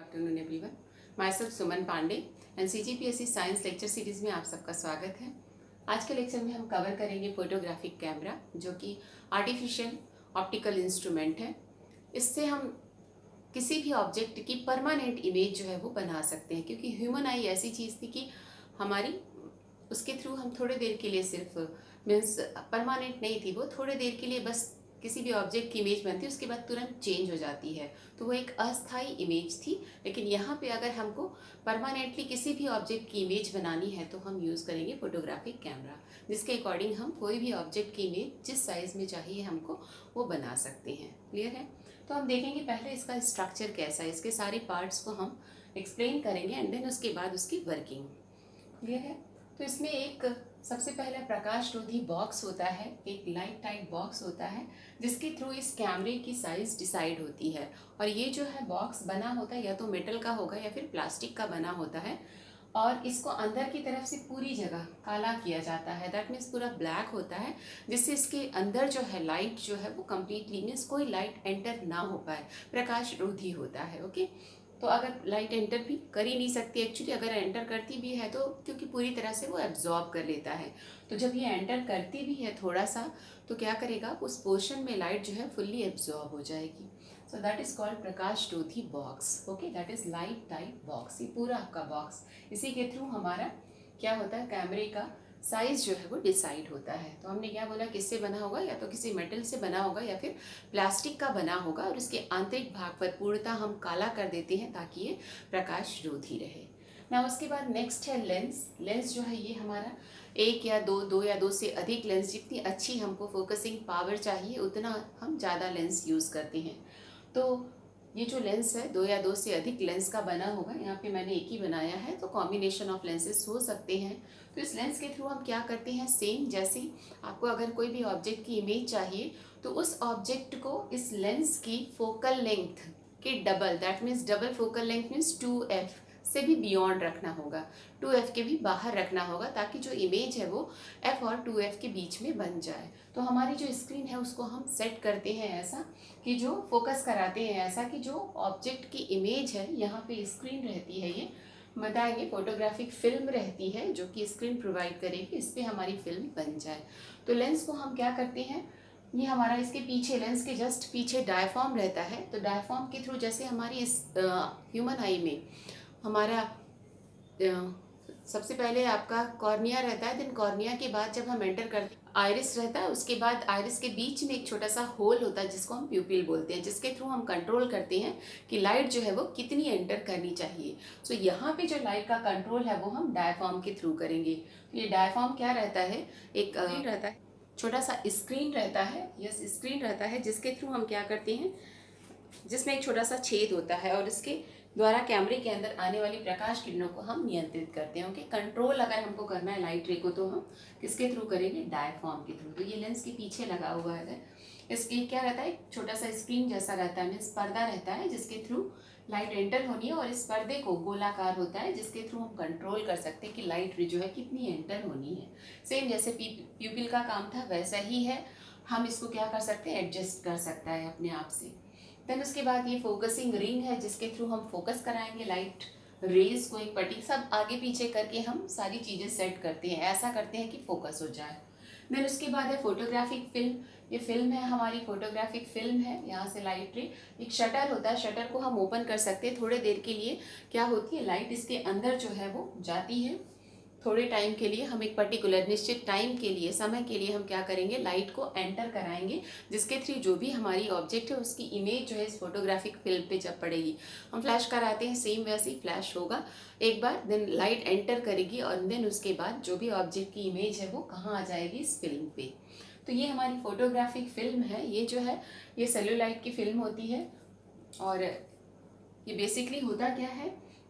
Afternoon everyone. Myself Suman Pandey and CGPSC science lecture series में आप सबका स्वागत है। आज के लेक्चर में हम कवर करेंगे फोटोग्राफिक कैमरा, जो कि आर्टिफिशियल ऑप्टिकल इंस्ट्रूमेंट है। इससे हम किसी भी ऑब्जेक्ट की परमानेंट इमेज जो है वो बना सकते हैं, क्योंकि ह्यूमन आई ऐसी चीज़ थी कि हमारी उसके थ्रू हम थोड़े देर के लिए सिर्फ मीन्स परमानेंट नहीं थी, वो थोड़े देर के लिए बस किसी भी ऑब्जेक्ट की इमेज बनती है, उसके बाद तुरंत चेंज हो जाती है, तो वो एक अस्थाई इमेज थी। लेकिन यहाँ पे अगर हमको परमानेंटली किसी भी ऑब्जेक्ट की इमेज बनानी है तो हम यूज़ करेंगे फोटोग्राफिक कैमरा, जिसके अकॉर्डिंग हम कोई भी ऑब्जेक्ट की इमेज जिस साइज़ में चाहिए हमको वो बना सकते हैं। क्लियर है? तो हम देखेंगे पहले इसका स्ट्रक्चर कैसा है, इसके सारे पार्ट्स को हम एक्सप्लेन करेंगे एंड देन उसके बाद उसकी वर्किंग। क्लियर है? तो इसमें एक सबसे पहला प्रकाश रोधी बॉक्स होता है, एक लाइट टाइट बॉक्स होता है, जिसके थ्रू इस कैमरे की साइज डिसाइड होती है। और ये जो है बॉक्स बना होता है या तो मेटल का होगा या फिर प्लास्टिक का बना होता है, और इसको अंदर की तरफ से पूरी जगह काला किया जाता है, दैट मीन्स पूरा ब्लैक होता है, जिससे इसके अंदर जो है लाइट जो है वो कम्प्लीटली मीन्स कोई लाइट एंटर ना हो पाए, प्रकाश रोधी होता है। ओके, तो अगर लाइट एंटर भी कर ही नहीं सकती एक्चुअली, अगर एंटर करती भी है तो क्योंकि पूरी तरह से वो एब्जॉर्ब कर लेता है, तो जब ये एंटर करती भी है थोड़ा सा तो क्या करेगा, उस पोर्शन में लाइट जो है फुल्ली एब्जॉर्ब हो जाएगी। सो दैट इज कॉल्ड प्रकाश रोधी box. Okay, that is light type box. ये पूरा आपका बॉक्स, इसी के थ्रू हमारा क्या होता है, कैमरे का साइज जो है वो डिसाइड होता है। तो हमने क्या बोला, किससे बना होगा, या तो किसी मेटल से बना होगा या फिर प्लास्टिक का बना होगा, और इसके आंतरिक भाग पर पूर्णतः हम काला कर देते हैं ताकि ये प्रकाश रोधी रहे ना। उसके बाद नेक्स्ट है लेंस। लेंस जो है ये हमारा एक या दो या दो से अधिक लेंस, जितनी अच्छी हमको फोकसिंग पावर चाहिए उतना हम ज़्यादा लेंस यूज़ करते हैं। तो ये जो लेंस है दो या दो से अधिक लेंस का बना होगा, यहाँ पे मैंने एक ही बनाया है, तो कॉम्बिनेशन ऑफ लेंसेज हो सकते हैं। तो इस लेंस के थ्रू हम क्या करते हैं, सेम जैसे आपको अगर कोई भी ऑब्जेक्ट की इमेज चाहिए तो उस ऑब्जेक्ट को इस लेंस की फोकल लेंथ के double, that means double focal length means 2f से भी बियॉन्ड रखना होगा, 2f के भी बाहर रखना होगा, ताकि जो इमेज है वो f और 2f के बीच में बन जाए। तो हमारी जो स्क्रीन है उसको हम सेट करते हैं ऐसा कि जो फोकस कराते हैं ऐसा कि जो ऑब्जेक्ट की इमेज है, यहाँ पे स्क्रीन रहती है, ये बताएंगे फोटोग्राफिक फिल्म रहती है जो कि स्क्रीन प्रोवाइड करेगी, इस पर हमारी फिल्म बन जाए। तो लेंस को हम क्या करते हैं, ये हमारा इसके पीछे, लेंस के जस्ट पीछे डायफ्राम रहता है, तो डायफ्राम के थ्रू जैसे हमारी इस ह्यूमन आई में हमारा सबसे पहले आपका कॉर्निया रहता है, देन कॉर्निया के बाद जब हम एंटर करते हैं आइरिस रहता है, उसके बाद आइरिस के बीच में एक छोटा सा होल होता है जिसको हम प्यूपिल बोलते हैं, जिसके थ्रू हम कंट्रोल करते हैं कि लाइट जो है वो कितनी एंटर करनी चाहिए। सो यहाँ पे जो लाइट का कंट्रोल है वो हम डायफ्राम के थ्रू करेंगे। तो ये डायफ्राम क्या रहता है, एक रहता है, छोटा सा स्क्रीन रहता है, यस स्क्रीन रहता है, जिसके थ्रू हम क्या करते हैं, जिसमें एक छोटा सा छेद होता है और इसके द्वारा कैमरे के अंदर आने वाली प्रकाश किरणों को हम नियंत्रित करते हैं। ओके, कंट्रोल अगर हमको करना है लाइट रे को तो हम किसके थ्रू करेंगे, डायफ्राम के थ्रू। तो ये लेंस के पीछे लगा हुआ है, इसके क्या रहता है, एक छोटा सा स्क्रीन जैसा रहता है, मीन्स पर्दा रहता है जिसके थ्रू लाइट एंटर होनी है, और इस पर्दे को गोलाकार होता है जिसके थ्रू हम कंट्रोल कर सकते हैं कि लाइट रे जो है कितनी एंटर होनी है। सेम जैसे प्यूपिल का काम था वैसा ही है, हम इसको क्या कर सकते हैं, एडजस्ट कर सकता है अपने आप से। देन उसके बाद ये फोकसिंग रिंग है जिसके थ्रू हम फोकस कराएंगे लाइट रेज को, एक पट्टी सब आगे पीछे करके हम सारी चीज़ें सेट करते हैं, ऐसा करते हैं कि फोकस हो जाए। देन उसके बाद है फोटोग्राफिक फिल्म। ये फिल्म है हमारी, फोटोग्राफिक फिल्म है, यहाँ से लाइट रे, एक शटर होता है, शटर को हम ओपन कर सकते हैं थोड़े देर के लिए, क्या होती है लाइट इसके अंदर जो है वो जाती है थोड़े टाइम के लिए, हम एक पर्टिकुलर निश्चित टाइम के लिए, समय के लिए हम क्या करेंगे, लाइट को एंटर कराएंगे, जिसके थ्रू जो भी हमारी ऑब्जेक्ट है उसकी इमेज जो है इस फोटोग्राफिक फिल्म पे जब पड़ेगी, हम फ्लैश कराते हैं, सेम वैसे ही फ्लैश होगा एक बार, देन लाइट एंटर करेगी और देन उसके बाद जो भी ऑब्जेक्ट की इमेज है वो कहाँ आ जाएगी, इस फिल्म पे। तो ये हमारी फोटोग्राफिक फिल्म है। ये जो है ये सेल्यूलाइट की फिल्म होती है, और ये बेसिकली होता क्या है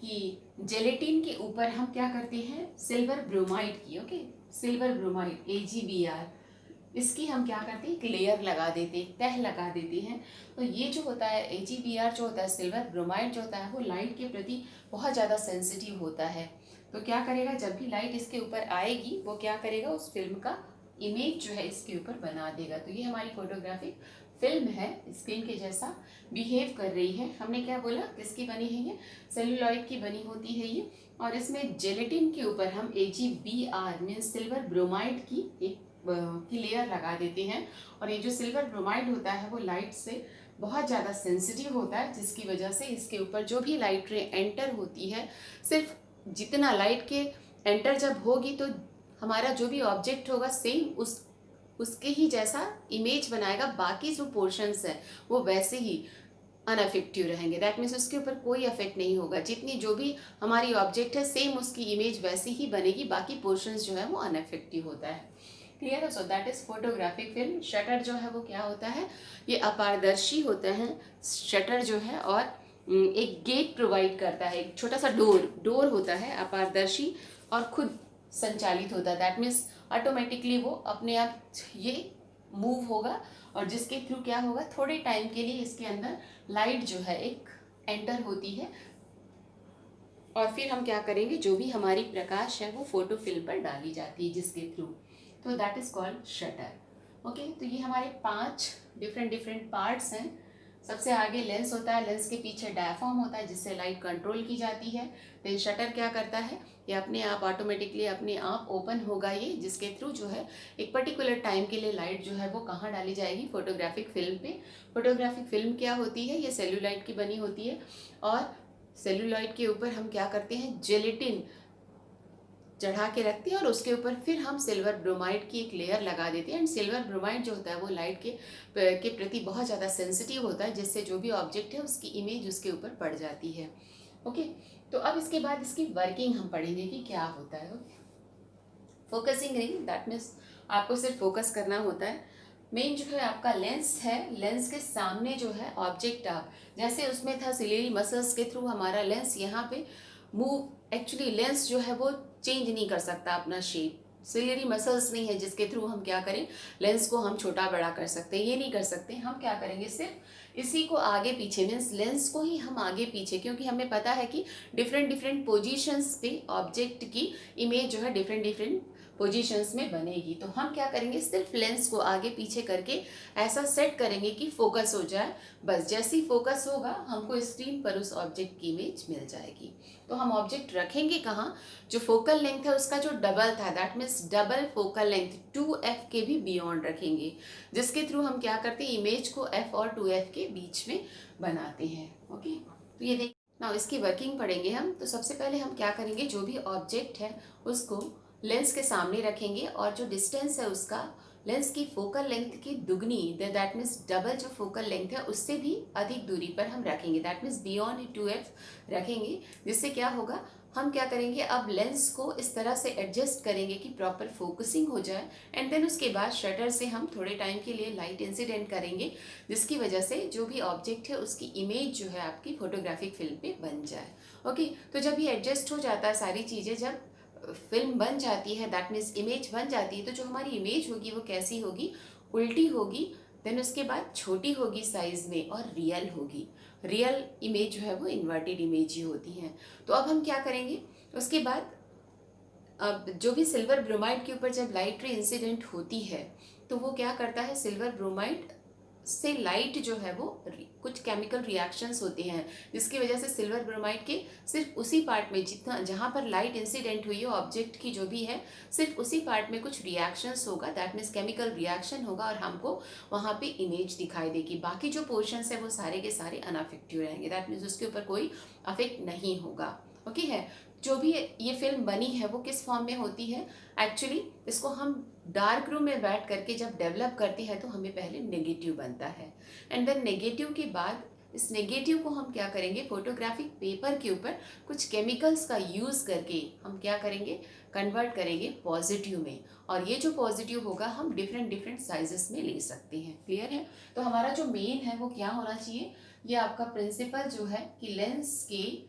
कि जेलेटिन के ऊपर हम क्या करते हैं, सिल्वर ब्रोमाइड की, ओके सिल्वर ब्रोमाइड AgBr, इसकी हम क्या करते हैं, एक लेयर लगा देते हैं, तह लगा देते हैं। तो ये जो होता है AgBr जो होता है, सिल्वर ब्रोमाइड जो होता है, वो लाइट के प्रति बहुत ज़्यादा सेंसिटिव होता है। तो क्या करेगा, जब भी लाइट इसके ऊपर आएगी वो क्या करेगा, उस फिल्म का इमेज जो है इसके ऊपर बना देगा। तो ये हमारी फोटोग्राफिक फिल्म है स्क्रीन के जैसा बिहेव कर रही है। हमने क्या बोला, किसकी बनी है ये, सेलुलॉइड की बनी होती है ये। और इसमें जेलेटिन के ऊपर हम AgBr मीन्स सिल्वर ब्रोमाइड की एक की लेयर लगा देते हैं। और ये जो सिल्वर ब्रोमाइड होता है वो लाइट से बहुत ज़्यादा सेंसिटिव होता है, जिसकी वजह से इसके ऊपर जो भी लाइट रे एंटर होती है, सिर्फ जितना लाइट के एंटर जब होगी तो हमारा जो भी ऑब्जेक्ट होगा सेम उसके ही जैसा इमेज बनाएगा, बाकी जो पोर्शंस है वो वैसे ही अनअफेक्टिव रहेंगे। दैट मीन्स उसके ऊपर कोई इफेक्ट नहीं होगा, जितनी जो भी हमारी ऑब्जेक्ट है सेम उसकी इमेज वैसी ही बनेगी, बाकी पोर्शंस जो है वो अनअफेक्टिव होता है। क्लियर है? So that is photographic film. Shutter जो है वो क्या होता है, ये अपारदर्शी होता है शटर जो है, और एक गेट प्रोवाइड करता है, एक छोटा सा डोर होता है अपारदर्शी और खुद संचालित होता है। दैट मीन्स ऑटोमेटिकली वो अपने आप ये मूव होगा, और जिसके थ्रू क्या होगा, थोड़े टाइम के लिए इसके अंदर लाइट जो है एक एंटर होती है, और फिर हम क्या करेंगे, जो भी हमारी प्रकाश है वो फोटो फिल्म पर डाली जाती है जिसके थ्रू, तो that is called shutter. Okay, तो ये हमारे 5 डिफरेंट पार्ट्स हैं। सबसे आगे लेंस होता है, लेंस के पीछे डायफ्राम होता है जिससे लाइट कंट्रोल की जाती है। देन शटर क्या करता है, ये अपने आप ऑटोमेटिकली अपने आप ओपन होगा ये, जिसके थ्रू जो है एक पर्टिकुलर टाइम के लिए लाइट जो है वो कहाँ डाली जाएगी, फोटोग्राफिक फिल्म पे। फोटोग्राफिक फिल्म क्या होती है, ये सेल्यूलाइड की बनी होती है, और सेल्यूलाइड के ऊपर हम क्या करते हैं, जेलेटिन चढ़ा के रखते हैं, और उसके ऊपर फिर हम सिल्वर ब्रोमाइड की एक लेयर लगा देते हैं। एंड सिल्वर ब्रोमाइड जो होता है वो लाइट के प्रति बहुत ज़्यादा सेंसिटिव होता है, जिससे जो भी ऑब्जेक्ट है उसकी इमेज उसके ऊपर पड़ जाती है। ओके, तो अब इसके बाद इसकी वर्किंग हम पढ़ेंगे कि क्या होता है। फोकसिंग रिंग, दैट मीन्स आपको सिर्फ फोकस करना होता है। मेन जो है आपका लेंस है, लेंस के सामने जो है ऑब्जेक्ट, आप जैसे उसमें था सिलेरी मसल्स के थ्रू हमारा लेंस यहाँ पे मूव, एक्चुअली लेंस जो है वो चेंज नहीं कर सकता अपना शेप, सिलेरी मसल्स नहीं है जिसके थ्रू हम क्या करें, लेंस को हम छोटा बड़ा कर सकते हैं, ये नहीं कर सकते। हम क्या करेंगे, सिर्फ इसी को आगे पीछे मीन्स लेंस को ही हम आगे पीछे, क्योंकि हमें पता है कि डिफरेंट पोजीशंस पे ऑब्जेक्ट की इमेज जो है डिफरेंट पोजीशंस में बनेगी। तो हम क्या करेंगे, सिर्फ लेंस को आगे पीछे करके ऐसा सेट करेंगे कि फोकस हो जाए। बस जैसे ही फोकस होगा हमको स्क्रीन पर उस ऑब्जेक्ट की इमेज मिल जाएगी। तो हम ऑब्जेक्ट रखेंगे कहाँ, जो फोकल लेंथ है उसका जो डबल था, that means double focal length 2f के भी बियॉन्ड रखेंगे, जिसके थ्रू हम क्या करते हैं, इमेज को f और 2f के बीच में बनाते हैं। ओके, तो ये देख ना इसकी वर्किंग पढ़ेंगे हम। तो सबसे पहले हम क्या करेंगे, जो भी ऑब्जेक्ट है उसको लेंस के सामने रखेंगे, और जो डिस्टेंस है उसका लेंस की फोकल लेंथ की दुगनी, दैट मीन्स डबल जो फोकल लेंथ है उससे भी अधिक दूरी पर हम रखेंगे, दैट मीन्स बियॉन्ड 2f रखेंगे। जिससे क्या होगा, हम क्या करेंगे, अब लेंस को इस तरह से एडजस्ट करेंगे कि प्रॉपर फोकसिंग हो जाए। एंड देन उसके बाद शटर से हम थोड़े टाइम के लिए लाइट इंसिडेंट करेंगे, जिसकी वजह से जो भी ऑब्जेक्ट है उसकी इमेज जो है आपकी फोटोग्राफिक फिल्म पे बन जाए। ओके, तो जब ये एडजस्ट हो जाता है सारी चीज़ें, जब फिल्म बन जाती है, दैट मीन्स इमेज बन जाती है, तो जो हमारी इमेज होगी वो कैसी होगी, उल्टी होगी। देन उसके बाद छोटी होगी साइज में और रियल होगी। रियल इमेज जो है वो इन्वर्टेड इमेज ही होती है। तो अब हम क्या करेंगे, उसके बाद अब जो भी सिल्वर ब्रोमाइड के ऊपर जब लाइट रे इंसिडेंट होती है तो वो क्या करता है, सिल्वर ब्रोमाइड से लाइट जो है वो कुछ केमिकल रिएक्शंस होते हैं, जिसकी वजह से सिल्वर ब्रोमाइड के सिर्फ उसी पार्ट में जितना जहाँ पर लाइट इंसिडेंट हुई है ऑब्जेक्ट की जो भी है, सिर्फ उसी पार्ट में कुछ रिएक्शंस होगा, दैट मीन्स केमिकल रिएक्शन होगा, और हमको वहाँ पे इमेज दिखाई देगी। बाकी जो पोर्शंस है वो सारे के सारे अनअफेक्टिव रहेंगे, दैट मीन्स उसके ऊपर कोई अफेक्ट नहीं होगा। ओके है, जो भी ये फिल्म बनी है वो किस फॉर्म में होती है, एक्चुअली इसको हम डार्क रूम में बैठ करके जब डेवलप करते हैं तो हमें पहले नेगेटिव बनता है, एंड देन नेगेटिव के बाद इस नेगेटिव को हम क्या करेंगे, फोटोग्राफिक पेपर के ऊपर कुछ केमिकल्स का यूज़ करके हम क्या करेंगे, कन्वर्ट करेंगे पॉजिटिव में, और ये जो पॉजिटिव होगा हम डिफरेंट साइजेस में ले सकते हैं। क्लियर है? तो हमारा जो मेन है वो क्या होना चाहिए, ये आपका प्रिंसिपल जो है कि लेंस के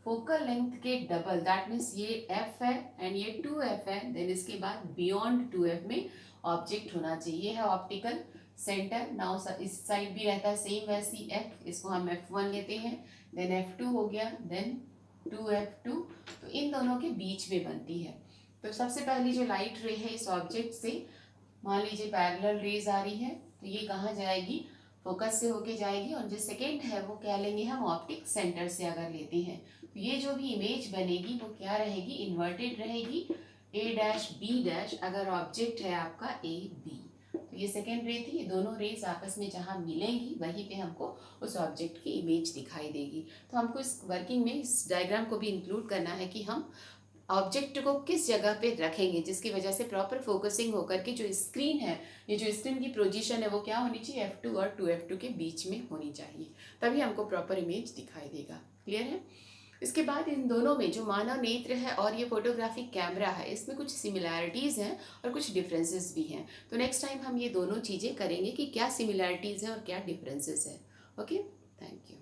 फोकल लेंथ के डबल, दैट मीन्स ये f है एंड ये 2f है, देन इसके बाद बियॉन्ड 2f में ऑब्जेक्ट होना चाहिए, है ऑप्टिकल सेंटर। नाउ इस साइड भी रहता है सेम वैसी f, इसको हम f1 लेते हैं, देन f2 हो गया, देन 2f2, तो इन दोनों के बीच में बनती है। तो सबसे पहली जो लाइट रे है इस ऑब्जेक्ट से, मान लीजिए पैरेलल रेज आ रही है, तो ये कहाँ जाएगी, फोकस से होके जाएगी। और जो सेकेंड है वो क्या लेंगे हम, ऑप्टिक सेंटर से अगर लेते हैं तो ये जो भी इमेज बनेगी वो क्या रहेगी, इन्वर्टेड रहेगी, ए डैश बी डैश, अगर ऑब्जेक्ट है आपका ए बी। तो ये सेकेंड रे थी, ये दोनों रेज आपस में जहाँ मिलेंगी वहीं पे हमको उस ऑब्जेक्ट की इमेज दिखाई देगी। तो हमको इस वर्किंग में इस डायग्राम को भी इंक्लूड करना है कि हम ऑब्जेक्ट को किस जगह पे रखेंगे जिसकी वजह से प्रॉपर फोकसिंग होकर के जो स्क्रीन है, ये जो स्क्रीन की पोजीशन है वो क्या होनी चाहिए, F2 और 2F2 के बीच में होनी चाहिए, तभी हमको प्रॉपर इमेज दिखाई देगा। क्लियर है। इसके बाद इन दोनों में जो मानव नेत्र है और ये फोटोग्राफिक कैमरा है, इसमें कुछ सिमिलैरिटीज़ हैं और कुछ डिफरेंसेस भी हैं। तो नेक्स्ट टाइम हम ये दोनों चीज़ें करेंगे कि क्या सिमिलैरिटीज़ हैं और क्या डिफरेंसेस हैं। Okay, thank you.